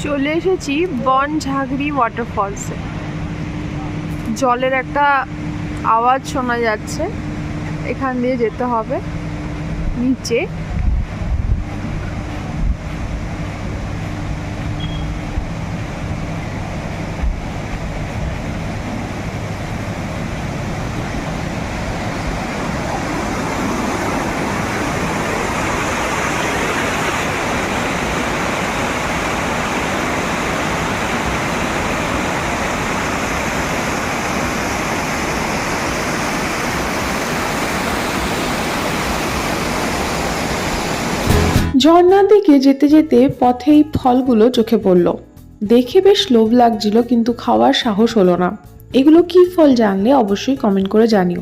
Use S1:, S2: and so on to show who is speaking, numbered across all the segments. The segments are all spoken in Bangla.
S1: চলে এসেছি বনঝাগড়ি ওয়াটারফলসে। জলের একটা আওয়াজ শোনা যাচ্ছে, এখান দিয়ে যেতে হবে নিচে।
S2: ঝর্ণার দিকে যেতে যেতে পথে এই ফলগুলো চোখে পড়ল। দেখে বেশ লোভ লাগছিল, কিন্তু খাওয়ার সাহস হলো না। এগুলো কি ফল জানলে অবশ্যই কমেন্ট করে জানিও।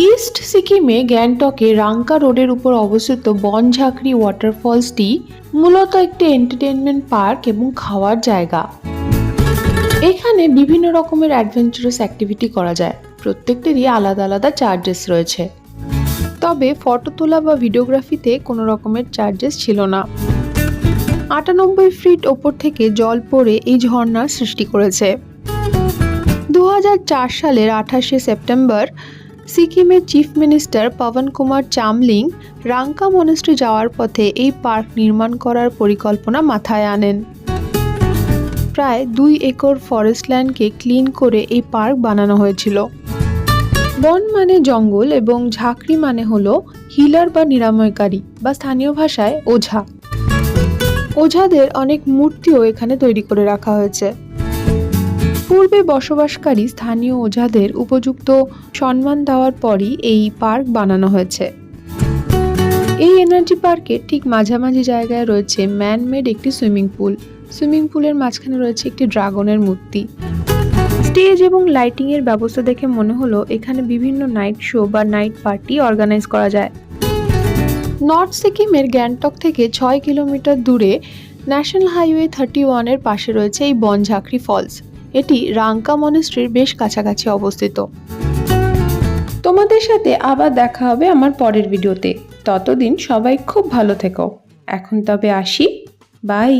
S2: ইস্ট সিকিমে গ্যাংটকে রাংকা রোডের উপর অবস্থিত বনঝাগড়ি ওয়াটারফলসটি মূলত একটি এন্টারটেইনমেন্ট পার্ক এবং খাওয়ার জায়গা। এখানে বিভিন্ন রকমের অ্যাডভেঞ্চারাস অ্যাক্টিভিটি করা যায়, প্রত্যেকটিরই আলাদা আলাদা চার্জেস রয়েছে। তবে ফটো তোলা বা ভিডিওগ্রাফিতে কোনো রকমের চার্জেস ছিল না। ৯৮ ফিট ওপর থেকে জল পড়ে এই ঝর্ণার সৃষ্টি করেছে। ২০০৪ সালের ২৮শে সেপ্টেম্বর সিকিমের chief minister Pawan Kumar Chamling Ranka monastery যাওয়ার পথে এই পার্ক নির্মাণ করার পরিকল্পনা মাথায় আনেন। প্রায় ২ একর ফরেস্ট ল্যান্ডকে ক্লিন করে এই পার্ক বানানো হয়েছিল। বন মানে জঙ্গল এবং ঝাঁকড়ি মানে হলো হিলার বা নিরাময়কারী বা স্থানীয় ভাষায় ওঝা। ওঝাদের অনেক মূর্তিও এখানে তৈরি করে রাখা হয়েছে। পূর্বে বসবাসকারী স্থানীয় ওঝাদের উপযুক্ত সম্মান দেওয়ার পরই এই পার্ক বানানো হয়েছে। এই এনার্জি পার্কের ঠিক মাঝামাঝি জায়গায় রয়েছে ম্যানমেড একটি সুইমিং পুল। সুইমিং পুলের মাঝখানে রয়েছে একটি ড্রাগনের মূর্তি। স্টেজ এবং লাইটিং এর ব্যবস্থা দেখে মনে হলো এখানে বিভিন্ন নাইট শো বা নাইট পার্টি অর্গানাইজ করা যায়। নর্থ সিকিমের গ্যাংটক থেকে ৬ কিলোমিটার দূরে ন্যাশনাল হাইওয়ে 31 এর পাশে রয়েছে এই বনঝাগড়ি ফলস। এটি রাংকা মনেস্ট্রির বেশ কাছাকাছি অবস্থিত। তোমাদের সাথে আবার দেখা হবে আমার পরের ভিডিওতে। ততদিন সবাই খুব ভালো থেকো। এখন তবে আসি, বাই।